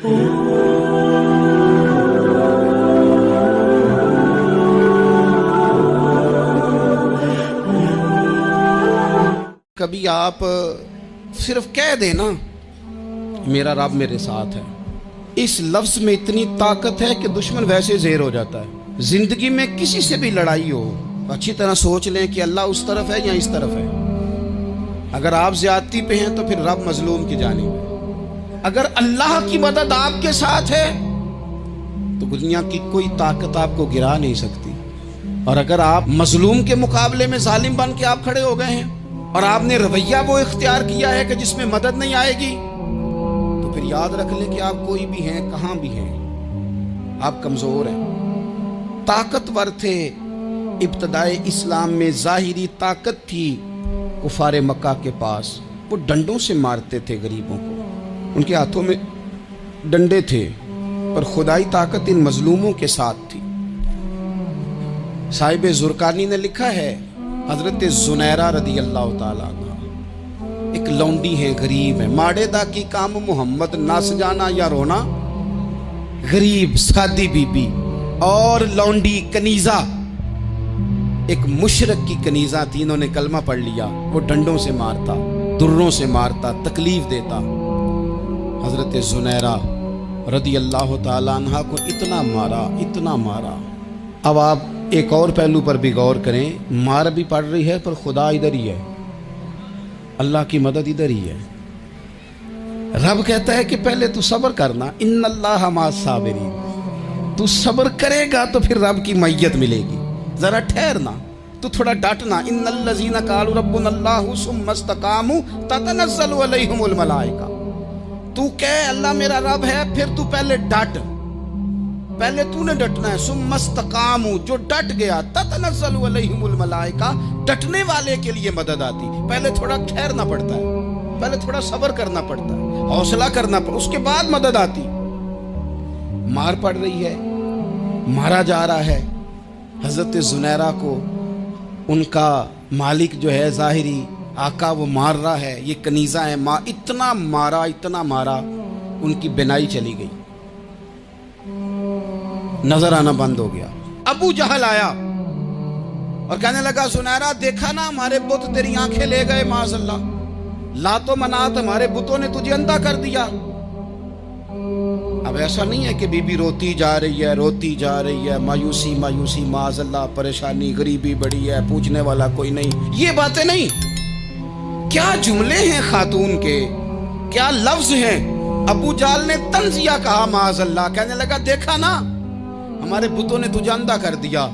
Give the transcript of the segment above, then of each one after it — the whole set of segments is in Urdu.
کبھی آپ صرف کہہ دیں نا میرا رب میرے ساتھ ہے، اس لفظ میں اتنی طاقت ہے کہ دشمن ویسے زیر ہو جاتا ہے۔ زندگی میں کسی سے بھی لڑائی ہو اچھی طرح سوچ لیں کہ اللہ اس طرف ہے یا اس طرف ہے۔ اگر آپ زیادتی پہ ہیں تو پھر رب مظلوم کی جانب ہے۔ اگر اللہ کی مدد آپ کے ساتھ ہے تو دنیا کی کوئی طاقت آپ کو گرا نہیں سکتی، اور اگر آپ مظلوم کے مقابلے میں ظالم بن کے آپ کھڑے ہو گئے ہیں اور آپ نے رویہ وہ اختیار کیا ہے کہ جس میں مدد نہیں آئے گی، تو پھر یاد رکھ لیں کہ آپ کوئی بھی ہیں، کہاں بھی ہیں، آپ کمزور ہیں۔ طاقتور تھے ابتدائے اسلام میں، ظاہری طاقت تھی کفار مکہ کے پاس، وہ ڈنڈوں سے مارتے تھے غریبوں کو، ان کے ہاتھوں میں ڈنڈے تھے، پر خدائی طاقت ان مظلوموں کے ساتھ تھی۔ صاحب زرقانی نے لکھا ہے، حضرت زنیرہ رضی اللہ تعالیٰ عنہ ایک لونڈی ہے، غریب ہے، ماڑے دا کی کام محمد نس جانا یا رونا، غریب سادی بی بی اور لونڈی کنیزہ، ایک مشرک کی کنیزہ تھی، انہوں نے کلمہ پڑھ لیا، وہ ڈنڈوں سے مارتا، دروں سے مارتا، تکلیف دیتا۔ حضرت زنیرہ رضی اللہ تعالیٰ عنہ کو اتنا مارا، اتنا مارا۔ اب آپ ایک اور پہلو پر بھی غور کریں، مار بھی پڑ رہی ہے پر خدا ادھر ہی ہے، اللہ کی مدد ادھر ہی ہے۔ رب کہتا ہے کہ پہلے تو صبر کرنا، ان اللہ مع الصابرین، تو صبر کرے گا تو پھر رب کی معیت ملے گی، ذرا ٹھہرنا، تو تھوڑا ڈٹنا۔ ان الذین قالوا ربنا اللہ ثم استقاموا تتنزل علیہم الملائکہ، تو کہے اللہ میرا رب ہے، پھر تو پہلے ڈٹ، پہلے تو نے ڈٹنا ہے۔ ثم استقاموا، جو ڈٹ گیا، تتنزل علیہم الملائکہ، ڈٹنے والے کے لیے مدد آتی، پہلے تھوڑا ٹھہرنا پڑتا ہے، پہلے تھوڑا صبر کرنا پڑتا ہے، حوصلہ کرنا پڑتا، اس کے بعد مدد آتی۔ مار پڑ رہی ہے، مارا جا رہا ہے حضرت زنیرہ کو، ان کا مالک جو ہے ظاہری آقا وہ مار رہا ہے، یہ کنیزہ ہے، اتنا مارا اتنا مارا، ان کی بینائی چلی گئی، نظر آنا بند ہو گیا۔ ابو جہل آیا اور کہنے لگا زنیرہ دیکھا نا ہمارے بت تیری آنکھیں لے گئے، معاذ اللہ، لات و منات ہمارے بتوں نے تجھے اندھا کر دیا۔ اب ایسا نہیں ہے کہ بی بی روتی جا رہی ہے، روتی جا رہی ہے، مایوسی مایوسی، معاذ اللہ، پریشانی، غریبی بڑی ہے، پوچھنے والا کوئی نہیں، یہ باتیں نہیں۔ کیا جملے ہیں خاتون کے، کیا لفظ ہیں۔ ابو جہل نے تنزیہ کہا، معاذ اللہ، کہنے لگا دیکھا نا ہمارے بتوں نے تجھے اندھا کر دیا۔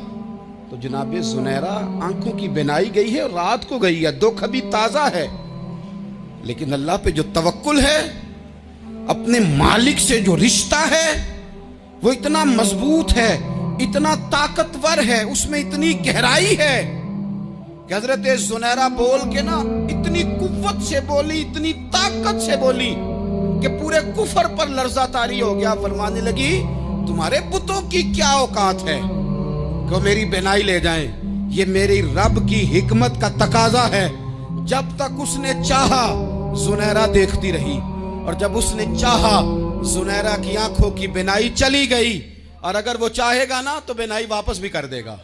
تو جناب زنیرہ آنکھوں کی بینائی گئی ہے، رات کو گئی ہے، دکھ ابھی تازہ ہے، لیکن اللہ پہ جو توکل ہے، اپنے مالک سے جو رشتہ ہے وہ اتنا مضبوط ہے، اتنا طاقتور ہے، اس میں اتنی گہرائی ہے کہ حضرت زنیرہ بول کے نا اتنی قوت سے بولی، اتنی طاقت سے بولی کہ پورے کفر پر لرزہ طاری ہو گیا۔ فرمانے لگی تمہارے بتوں کی کیا اوقات ہے کہ وہ میری بینائی لے جائیں، یہ میری رب کی حکمت کا تقاضا ہے۔ جب تک اس نے چاہا زنیرہ دیکھتی رہی، اور جب اس نے چاہا زنیرہ کی آنکھوں کی بینائی چلی گئی، اور اگر وہ چاہے گا نا تو بینائی واپس بھی کر دے گا۔